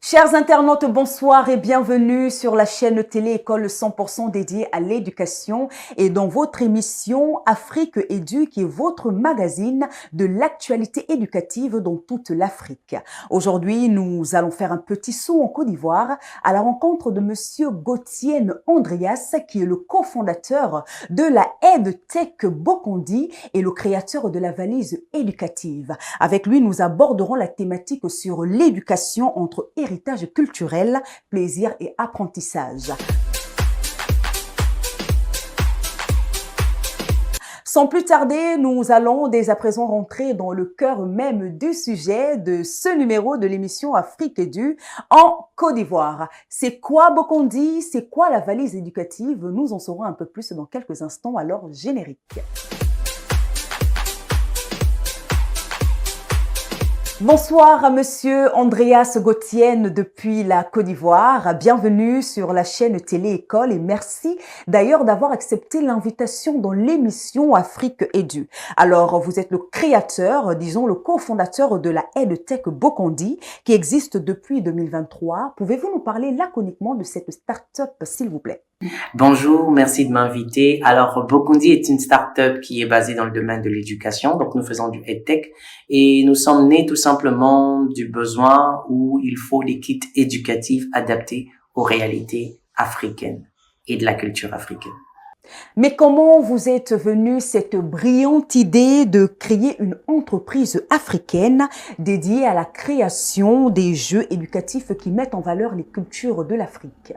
Chers internautes, bonsoir et bienvenue sur la chaîne télé École 100% dédiée à l'éducation et dans votre émission Afrique Édu qui est votre magazine de l'actualité éducative dans toute l'Afrique. Aujourd'hui, nous allons faire un petit saut en Côte d'Ivoire à la rencontre de monsieur Gauthier Andreas qui est le cofondateur de la EdTech Bokondi et le créateur de la valise éducative. Avec lui, nous aborderons la thématique sur l'éducation entre héritage culturel, plaisir et apprentissage. Sans plus tarder, nous allons dès à présent rentrer dans le cœur même du sujet de ce numéro de l'émission Afrique Édu en Côte d'Ivoire. C'est quoi Bokondi? C'est quoi la valise éducative? Nous en saurons un peu plus dans quelques instants, alors générique. Bonsoir à monsieur Andreas Gauthier depuis la Côte d'Ivoire. Bienvenue sur la chaîne Télé École et merci d'ailleurs d'avoir accepté l'invitation dans l'émission Afrique Édu. Alors, vous êtes le créateur, disons le cofondateur de la EdTech Bokondi qui existe depuis 2023. Pouvez-vous nous parler laconiquement de cette start-up, s'il vous plaît? Bonjour, merci de m'inviter. Alors, Bokondi est une start-up qui est basée dans le domaine de l'éducation. Donc, nous faisons du EdTech et nous sommes nés tout simplement du besoin où il faut des kits éducatifs adaptés aux réalités africaines et de la culture africaine. Mais comment vous êtes venu cette brillante idée de créer une entreprise africaine dédiée à la création des jeux éducatifs qui mettent en valeur les cultures de l'Afrique?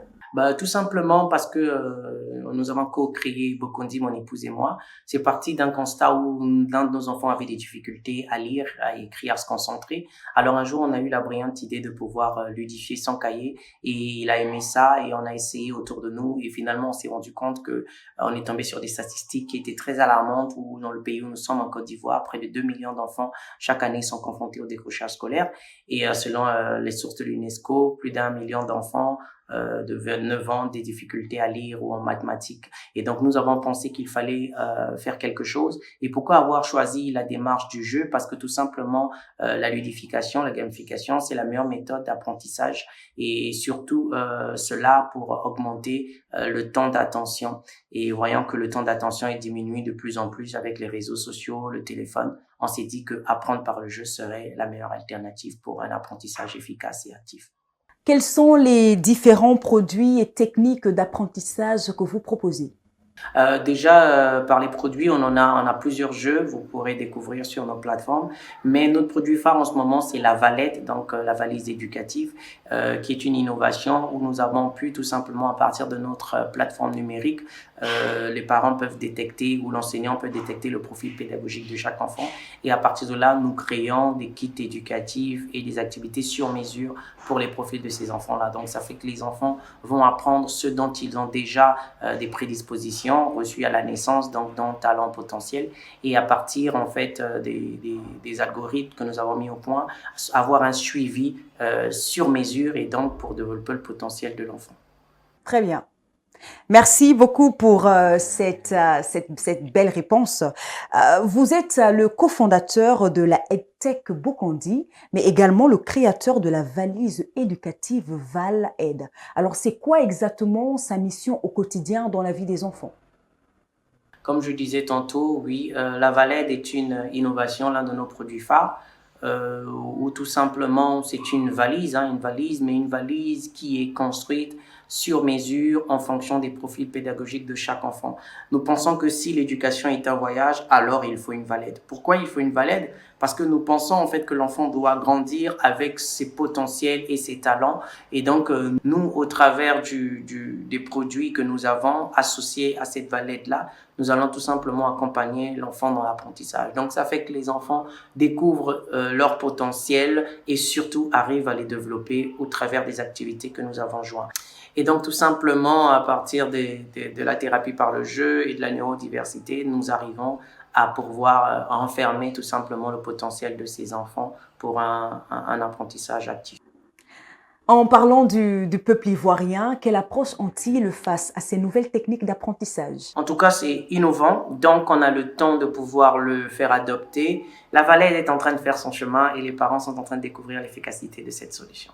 Tout simplement parce que nous avons co-créé Bokondi, mon épouse et moi. C'est parti d'un constat où l'un de nos enfants avait des difficultés à lire, à écrire, à se concentrer. Alors un jour, on a eu la brillante idée de pouvoir ludifier son cahier et il a aimé ça et on a essayé autour de nous et finalement on s'est rendu compte que on est tombé sur des statistiques qui étaient très alarmantes où dans le pays où nous sommes en Côte d'Ivoire, près de 2 millions d'enfants chaque année sont confrontés au décrochage scolaire et selon les sources de l'UNESCO, plus d'1 million d'enfants de 9 ans, des difficultés à lire ou en mathématiques. Et donc, nous avons pensé qu'il fallait faire quelque chose. Et pourquoi avoir choisi la démarche du jeu? Parce que tout simplement, la ludification, la gamification, c'est la meilleure méthode d'apprentissage et surtout cela pour augmenter le temps d'attention. Et voyant que le temps d'attention est diminué de plus en plus avec les réseaux sociaux, le téléphone, on s'est dit que apprendre par le jeu serait la meilleure alternative pour un apprentissage efficace et actif. Quels sont les différents produits et techniques d'apprentissage que vous proposez? Par les produits, on a plusieurs jeux, vous pourrez découvrir sur nos plateformes. Mais notre produit phare en ce moment, c'est la valette, donc la valise éducative, qui est une innovation où nous avons pu tout simplement, à partir de notre plateforme numérique, les parents peuvent détecter ou l'enseignant peut détecter le profil pédagogique de chaque enfant. Et à partir de là, nous créons des kits éducatifs et des activités sur mesure pour les profils de ces enfants-là. Donc, ça fait que les enfants vont apprendre ce dont ils ont déjà des prédispositions reçus à la naissance, donc dans talent potentiel, et à partir en fait des algorithmes que nous avons mis au point, avoir un suivi sur mesure et donc pour développer le potentiel de l'enfant. Très bien. Merci beaucoup pour cette belle réponse. Vous êtes le cofondateur de la EdTech Bokondi, mais également le créateur de la valise éducative Val-Aide. Alors, c'est quoi exactement sa mission au quotidien dans la vie des enfants? Comme je disais tantôt, oui, la Val-Aide est une innovation, l'un de nos produits phares. Ou tout simplement c'est une valise, mais une valise qui est construite sur mesure en fonction des profils pédagogiques de chaque enfant. Nous pensons que si l'éducation est un voyage, alors il faut une valette. Pourquoi il faut une valette? Parce que nous pensons en fait que l'enfant doit grandir avec ses potentiels et ses talents. Et donc nous, au travers des produits que nous avons associés à cette valette-là, nous allons tout simplement accompagner l'enfant dans l'apprentissage. Donc ça fait que les enfants découvrent leur potentiel et surtout arrivent à les développer au travers des activités que nous avons jointes. Et donc tout simplement à partir de la thérapie par le jeu et de la neurodiversité, nous arrivons à pouvoir enfermer tout simplement le potentiel de ces enfants pour un apprentissage actif. En parlant du peuple ivoirien, quelle approche ont-ils face à ces nouvelles techniques d'apprentissage? En tout cas, c'est innovant, donc on a le temps de pouvoir le faire adopter. La Valette est en train de faire son chemin et les parents sont en train de découvrir l'efficacité de cette solution.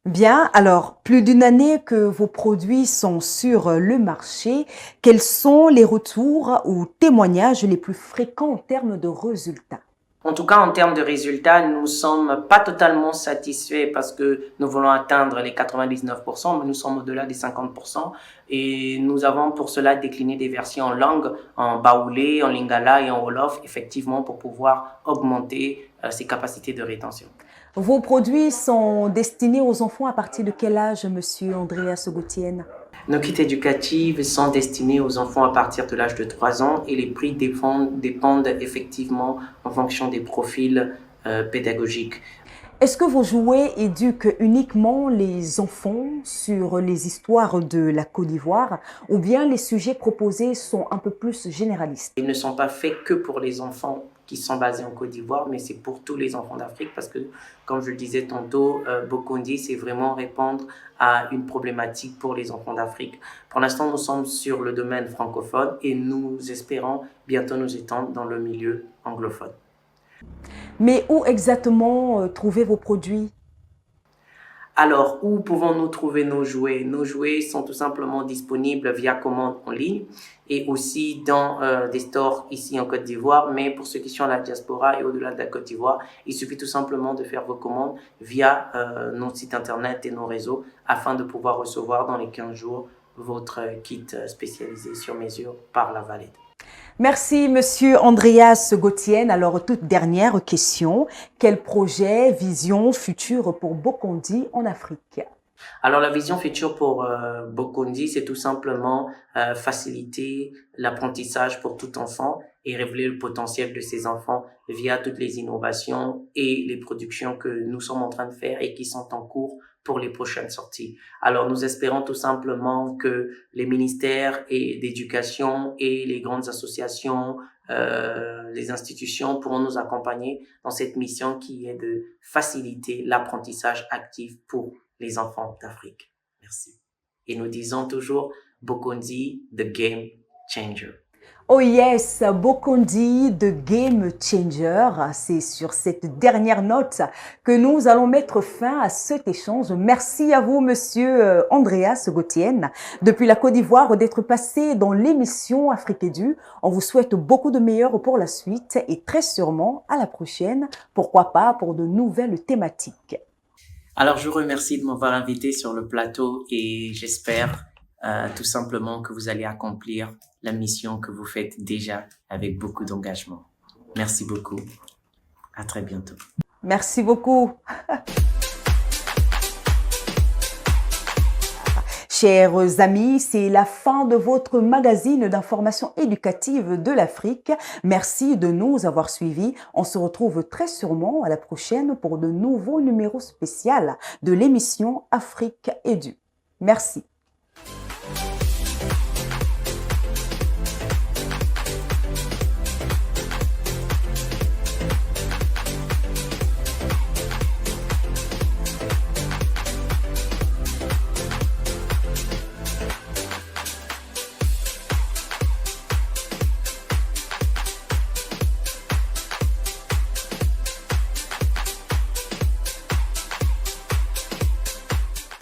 Bien, alors, plus d'une année que vos produits sont sur le marché, quels sont les retours ou témoignages les plus fréquents en termes de résultats? En tout cas, en termes de résultats, nous sommes pas totalement satisfaits parce que nous voulons atteindre les 99%, mais nous sommes au-delà des 50%. Et nous avons pour cela décliné des versions en langue, en baoulé, en lingala et en wolof, effectivement, pour pouvoir augmenter ses capacités de rétention. Vos produits sont destinés aux enfants à partir de quel âge, monsieur Andreas Gautienne? Nos kits éducatifs sont destinés aux enfants à partir de l'âge de 3 ans et les prix dépendent effectivement en fonction des profils pédagogiques. Est-ce que vos jouets éduquent uniquement les enfants sur les histoires de la Côte d'Ivoire ou bien les sujets proposés sont un peu plus généralistes? Ils ne sont pas faits que pour les enfants qui sont basés en Côte d'Ivoire, mais c'est pour tous les enfants d'Afrique parce que, comme je le disais tantôt, Bokondi, c'est vraiment répondre à une problématique pour les enfants d'Afrique. Pour l'instant, nous sommes sur le domaine francophone et nous espérons bientôt nous étendre dans le milieu anglophone. Mais où exactement trouver vos produits? Alors, où pouvons-nous trouver nos jouets? Nos jouets sont tout simplement disponibles via commande en ligne et aussi dans des stores ici en Côte d'Ivoire. Mais pour ceux qui sont à la diaspora et au-delà de la Côte d'Ivoire, il suffit tout simplement de faire vos commandes via nos sites internet et nos réseaux afin de pouvoir recevoir dans les 15 jours votre kit spécialisé sur mesure par la Valette. Merci, monsieur Andreas Gautienne. Alors, toute dernière question. Quel projet, vision future pour Bokondi en Afrique? Alors la vision future pour Bokondi, c'est tout simplement faciliter l'apprentissage pour tout enfant et révéler le potentiel de ces enfants via toutes les innovations et les productions que nous sommes en train de faire et qui sont en cours pour les prochaines sorties. Alors nous espérons tout simplement que les ministères d'éducation et les grandes associations, les institutions pourront nous accompagner dans cette mission qui est de faciliter l'apprentissage actif pour les enfants d'Afrique. Merci. Et nous disons toujours Bokondi, the game changer. Oh yes, Bokondi de Game Changer. C'est sur cette dernière note que nous allons mettre fin à cet échange. Merci à vous, monsieur Andreas Gautienne, depuis la Côte d'Ivoire, d'être passé dans l'émission Afrique Édu. On vous souhaite beaucoup de meilleurs pour la suite et très sûrement à la prochaine. Pourquoi pas pour de nouvelles thématiques. Alors, je vous remercie de m'avoir invité sur le plateau et j'espère tout simplement que vous allez accomplir la mission que vous faites déjà avec beaucoup d'engagement. Merci beaucoup. À très bientôt. Merci beaucoup. Chers amis, c'est la fin de votre magazine d'information éducative de l'Afrique. Merci de nous avoir suivis. On se retrouve très sûrement à la prochaine pour de nouveaux numéros spéciaux de l'émission Afrique Édu. Merci.